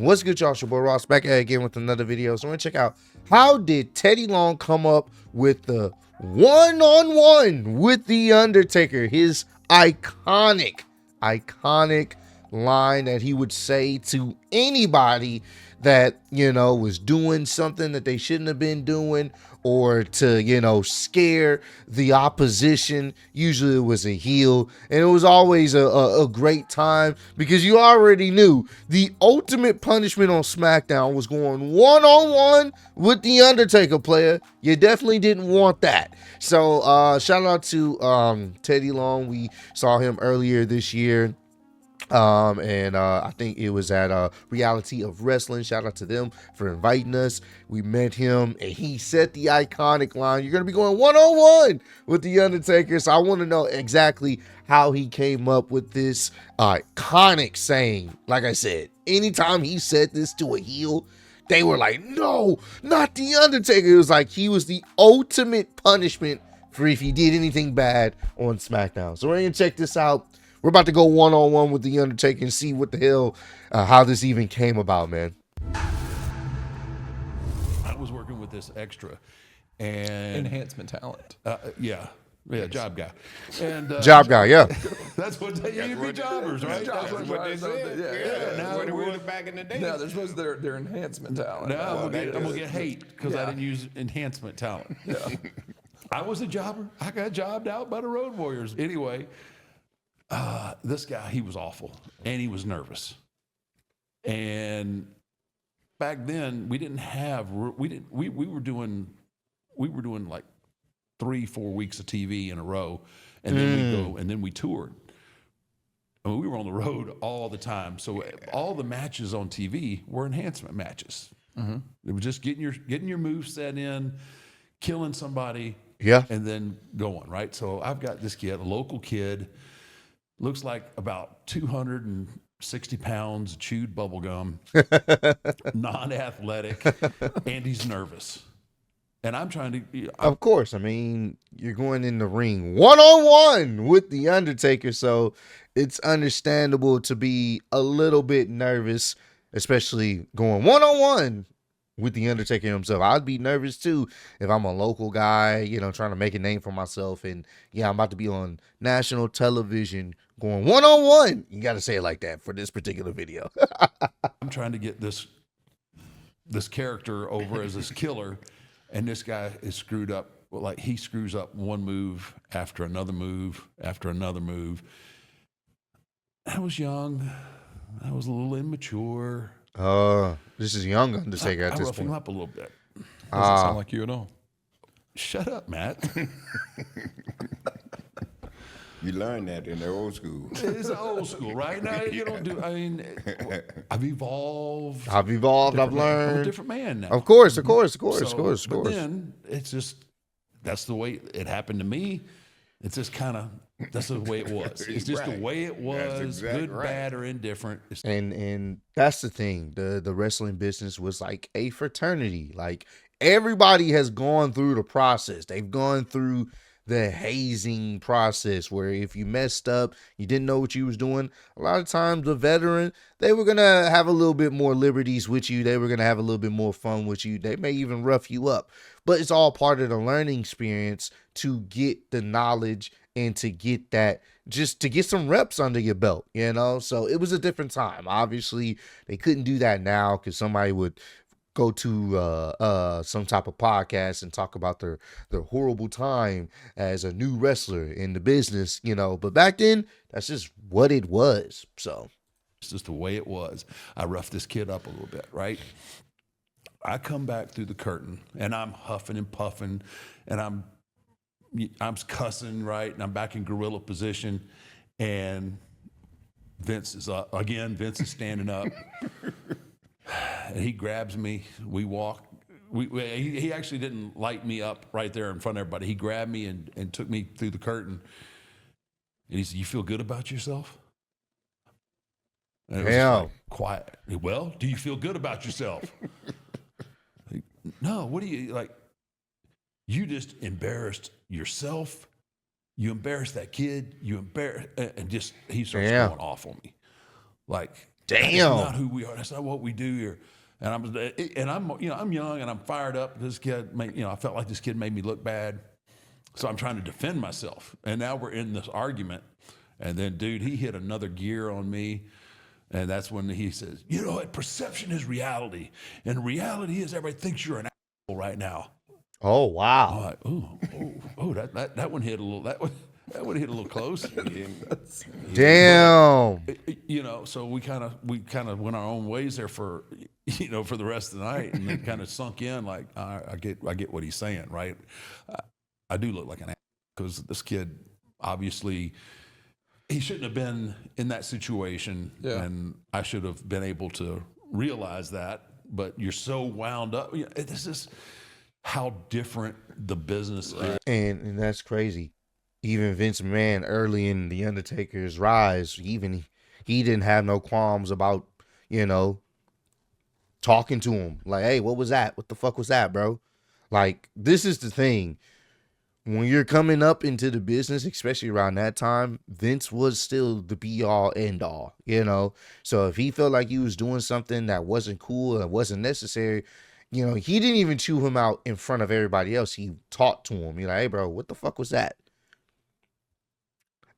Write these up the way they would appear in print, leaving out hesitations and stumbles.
What's good, y'all? It's your boy Ross back at it again with another video. So we're gonna check out, how did Teddy Long come up with the one-on-one with the Undertaker? His iconic line that he would say to anybody that, you know, was doing something that they shouldn't have been doing, or to, you know, scare the opposition. Usually it was a heel, and it was always a great time, because you already knew the ultimate punishment on SmackDown was going one-on-one with the Undertaker, player. You definitely didn't want that. So shout out to Teddy Long. We saw him earlier this year. I think it was at Reality of Wrestling. Shout out to them for inviting us. We met him, and he said the iconic line, "You're gonna be going one-on-one with the Undertaker." So I want to know exactly how he came up with this iconic saying. Like I said, anytime he said this to a heel, they were like, "No, not the Undertaker." It was like he was the ultimate punishment for if he did anything bad on SmackDown. So we're gonna check this out. We're about to go one-on-one with the Undertaker and see what the hell, how this even came about, man. I was working with this extra and enhancement talent. Yeah, job guy. And Job guy, yeah. That's what they used to be jobbers, right? That's what they said. Yeah, that's what it was back in the day. No, they're supposed to their enhancement talent. Now I'm gonna get hate because I didn't use enhancement talent. Yeah. I was a jobber. I got jobbed out by the Road Warriors. Anyway, this guy, he was awful, and he was nervous. And back then, we were doing like 3-4 weeks of TV in a row, and then we go and then we toured. I mean, we were on the road all the time, so all the matches on TV were enhancement matches. Mm-hmm. It was just getting your move set in, killing somebody, and then going, right. So I've got this kid, a local kid. Looks like about 260 pounds, chewed bubble gum, non-athletic, and he's nervous. And I'm trying to... Of course, I mean, you're going in the ring one-on-one with the Undertaker, so it's understandable to be a little bit nervous, especially going one-on-one with the Undertaker himself. I'd be nervous too if I'm a local guy, you know, trying to make a name for myself, and I'm about to be on national television going one-on-one. You got to say it like that for this particular video. I'm trying to get this character over as this killer, and this guy is screwed up. Well, like, he screws up one move after another move after another move. I was young. I was a little immature. This is young Undertaker at I this roughed him point. up a little bit. Doesn't sound like you at all. Shut up, Matt. You learned that in the old school. It's old school, right? Now you don't do. I mean, I've evolved. I've I'm a learned. different man now. Of course. But then it's just, that's the way it happened to me. It's just kind of, that's the way it was. It's just the way it was. Exactly good, bad, or indifferent. And that's the thing. The wrestling business was like a fraternity. Like, everybody has gone through the process. They've gone through the hazing process, where if you messed up, you didn't know what you was doing, a lot of times the veteran, they were gonna have a little bit more liberties with you. They were gonna have a little bit more fun with you. They may even rough you up, but it's all part of the learning experience to get the knowledge and to get that, just to get some reps under your belt, you know. So it was a different time. Obviously they couldn't do that now, because somebody would go to some type of podcast and talk about their horrible time as a new wrestler in the business, you know. But back then, that's just what it was. So It's just the way it was. I roughed this kid up a little bit, right? I come back through the curtain, and I'm huffing and puffing, and I'm cussing, right? And I'm back in gorilla position, and Vince is up again. Vince is standing up. And he grabs me. We walk. He actually didn't light me up right there in front of everybody. He grabbed me and took me through the curtain. And he said, "You feel good about yourself?" And it was just like, quiet. "Well, do you feel good about yourself?" "No, what do you, like, you just embarrassed yourself. You embarrassed that kid. You embarrassed," and just, he starts going off on me. Like, That is not Damn. who we are. That's not what we do here. And I'm young and I'm fired up. This kid, I felt like this kid made me look bad. So I'm trying to defend myself. And now we're in this argument. And then, dude, he hit another gear on me. And that's when he says, you know what? Perception is reality. And reality is everybody thinks you're an asshole right now. Oh I'm wow. like, that one hit a little, that one hit a little close. Damn. So we kind of went our own ways there for the rest of the night, and it kind of sunk in. Like I get what he's saying, right? I do look like an asshole because this kid obviously he shouldn't have been in that situation, and I should have been able to realize that. But you're so wound up. This is how different the business is. And that's crazy. Even Vince McMahon early in the Undertaker's rise, even he didn't have no qualms about, talking to him. Like, hey, what was that? What the fuck was that, bro? Like, this is the thing. When you're coming up into the business, especially around that time, Vince was still the be-all, end-all, So if he felt like he was doing something that wasn't cool and wasn't necessary, he didn't even chew him out in front of everybody else. He talked to him. You're like, hey, bro, what the fuck was that?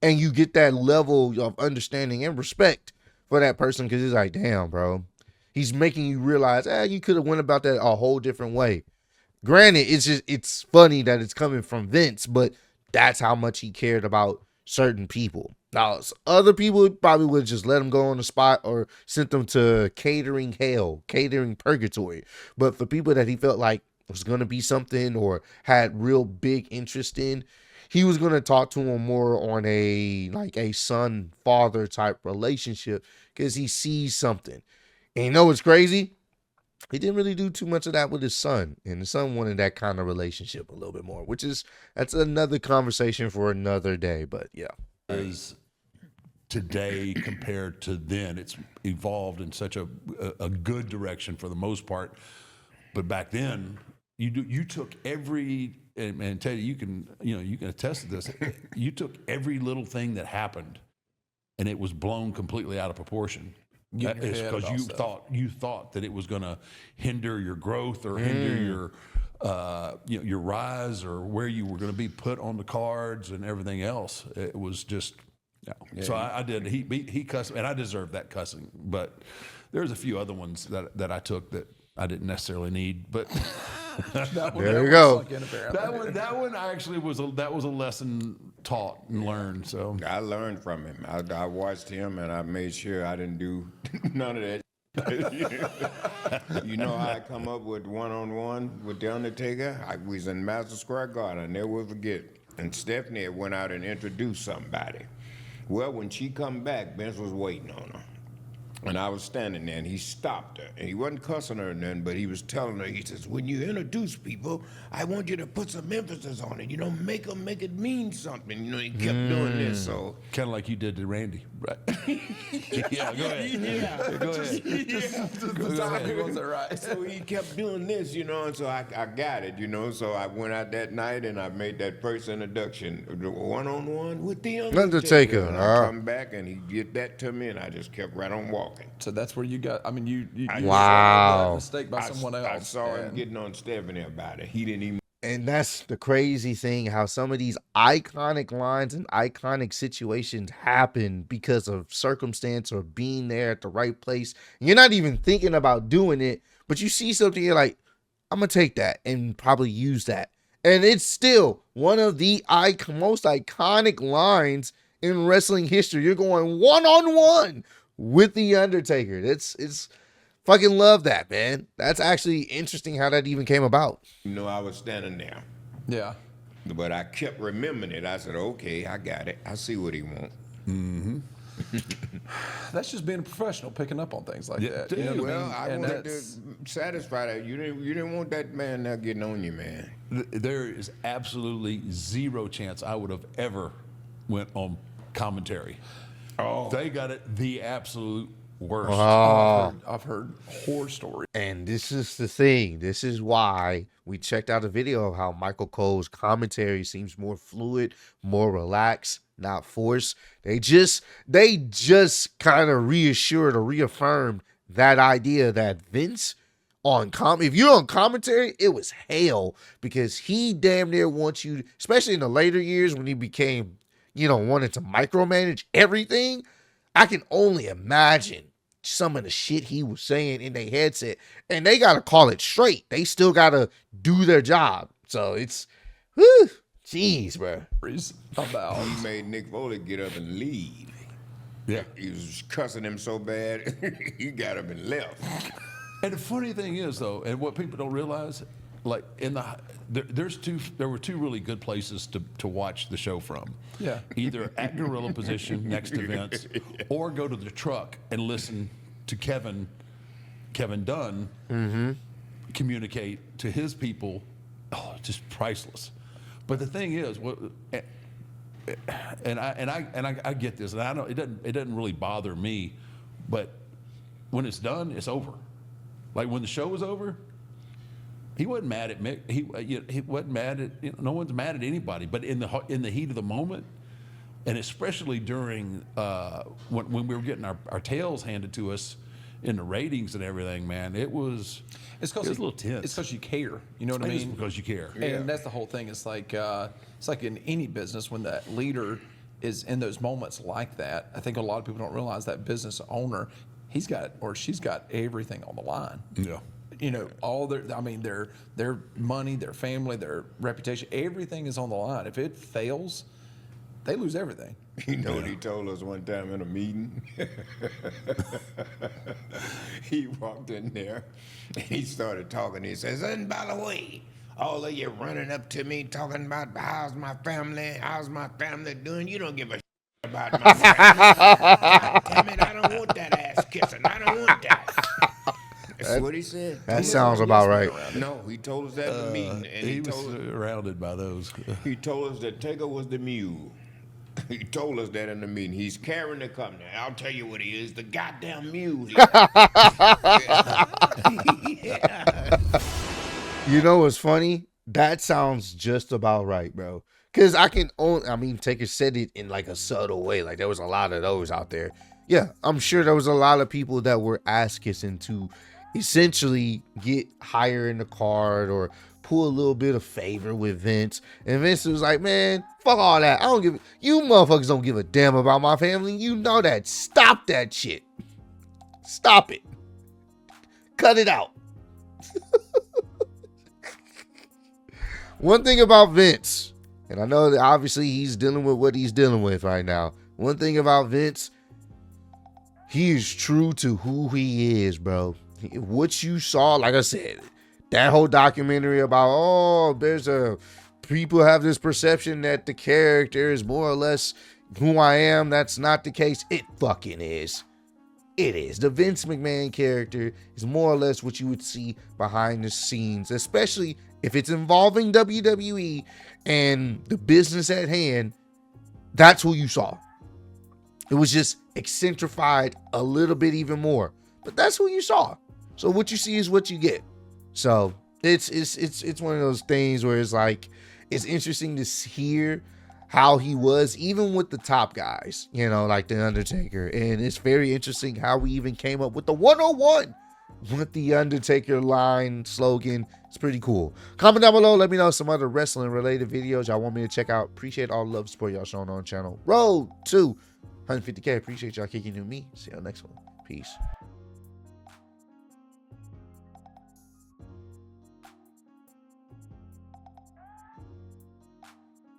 And you get that level of understanding and respect for that person because it's like, damn, bro. He's making you realize, you could have went about that a whole different way. Granted, it's funny that it's coming from Vince, but that's how much he cared about certain people. Now, other people probably would just let them go on the spot or sent them to catering hell, catering purgatory. But for people that he felt like was going to be something or had real big interest in, he was going to talk to him more on a son-father type relationship because he sees something. And what's crazy? He didn't really do too much of that with his son, and the son wanted that kind of relationship a little bit more, that's another conversation for another day, but yeah. Is today compared to then, it's evolved in such a good direction for the most part. But back then, you took every, and Teddy, you can attest to this. You took every little thing that happened, and it was blown completely out of proportion. It's because you thought that it was going to hinder your growth or hinder your rise or where you were going to be put on the cards and everything else. It was just So I did. He cussed, and I deserved that cussing. But there's a few other ones that I took that I didn't necessarily need. But there you go. That one actually was a lesson taught and learned. So I learned from him. I watched him, and I made sure I didn't do none of that. You know how I come up with one-on-one with the Undertaker? I was in Madison Square Garden. I never will forget. And Stephanie went out and introduced somebody. Well, when she come back, Vince was waiting on her. And I was standing there, and he stopped her. And he wasn't cussing her or nothing, but he was telling her, he says, when you introduce people, I want you to put some emphasis on it. Make it mean something. He kept doing this, so. kind of like you did to Randy, right? Yeah, go ahead. Go ahead. So he kept doing this, and so I got it, So I went out that night, and I made that first introduction, one-on-one with the Undertaker. And I come back, and he did that to me, and I just kept right on walking. So that's where you got. I mean, you wow. made that mistake by someone else. I saw him getting on Stephanie about it. He didn't even. And that's the crazy thing, how some of these iconic lines and iconic situations happen because of circumstance or being there at the right place. And you're not even thinking about doing it, but you see something, you're like, I'm going to take that and probably use that. And it's still one of the most iconic lines in wrestling history. You're going one-on-one with the Undertaker. It's fucking love that, man. That's actually interesting how that even came about. I was standing there. Yeah. But I kept remembering it. I said, okay, I got it. I see what he wants. Mm-hmm. That's just being a professional, picking up on things like that. You know what I mean? I wanted to satisfy that. You didn't want that man now getting on you, man. There is absolutely zero chance I would have ever went on commentary. Oh, they got it the absolute worst. Oh. I've heard horror stories. And this is the thing. This is why we checked out a video of how Michael Cole's commentary seems more fluid, more relaxed, not forced. They just kind of reassured or reaffirmed that idea that Vince if you're on commentary, it was hell, because he damn near wants you, especially in the later years when he became, wanted to micromanage everything. I can only imagine some of the shit he was saying in their headset, and they got to call it straight. They still got to do their job. So it's, whew, jeez, bro. About He made Nick Foley get up and leave. Yeah. He was cussing him so bad, he got up and left. And the funny thing is, though, and what people don't realize, like there were two really good places to watch the show from. Yeah. Either at gorilla position next to Vince, or go to the truck and listen to Kevin Dunn communicate to his people. Oh, just priceless. But the thing is, and I get this, and I know it doesn't really bother me, but when it's done, it's over. Like when the show was over, he wasn't mad at Mick. He wasn't mad at, no one's mad at anybody. But in the heat of the moment, and especially during when we were getting our tails handed to us in the ratings and everything, man, it was a little tense. It's because you care. You know what I mean? It's because you care. And that's the whole thing. It's like in any business, when that leader is in those moments like that, I think a lot of people don't realize that business owner, he's got or she's got everything on the line. Yeah. All their money, their family, their reputation, everything is on the line. If it fails, they lose everything. You know what he told us one time in a meeting? He walked in there and he started talking. He says, and by the way, all of you running up to me talking about how's my family doing? You don't give a about my family. God damn it, I don't want that ass kissing. I don't want that. That's what he said. That sounds about right. No, he told us that in the meeting. And He was surrounded by those. he told us that Taker was the mule. He told us that in the meeting. He's carrying the company. I'll tell you what he is, the goddamn mule. Yeah. You know what's funny? That sounds just about right, bro. Because Taker said it in like a subtle way. Like there was a lot of those out there. Yeah, I'm sure there was a lot of people that were ass kissing to essentially get higher in the card or pull a little bit of favor with Vince. And Vince was like, man, fuck all that. You motherfuckers don't give a damn about my family. You know that. Stop that shit. Stop it. Cut it out. One thing about Vince, and I know that obviously he's dealing with what he's dealing with right now. One thing about Vince, he is true to who he is, bro. What you saw, like I said, that whole documentary about, people have this perception that the character is more or less who I am. That's not the case. It fucking is. It is. The Vince McMahon character is more or less what you would see behind the scenes, especially if it's involving WWE and the business at hand. That's who you saw. It was just eccentrified a little bit even more, but that's who you saw. So what you see is what you get. So it's one of those things where it's like, it's interesting to hear how he was, even with the top guys, like the Undertaker. And it's very interesting how we even came up with the 101 with the Undertaker line slogan. It's pretty cool. Comment down below. Let me know some other wrestling related videos y'all want me to check out. Appreciate all the love support y'all showing on the channel. Road to 150K. Appreciate y'all kicking with me. See y'all next one. Peace.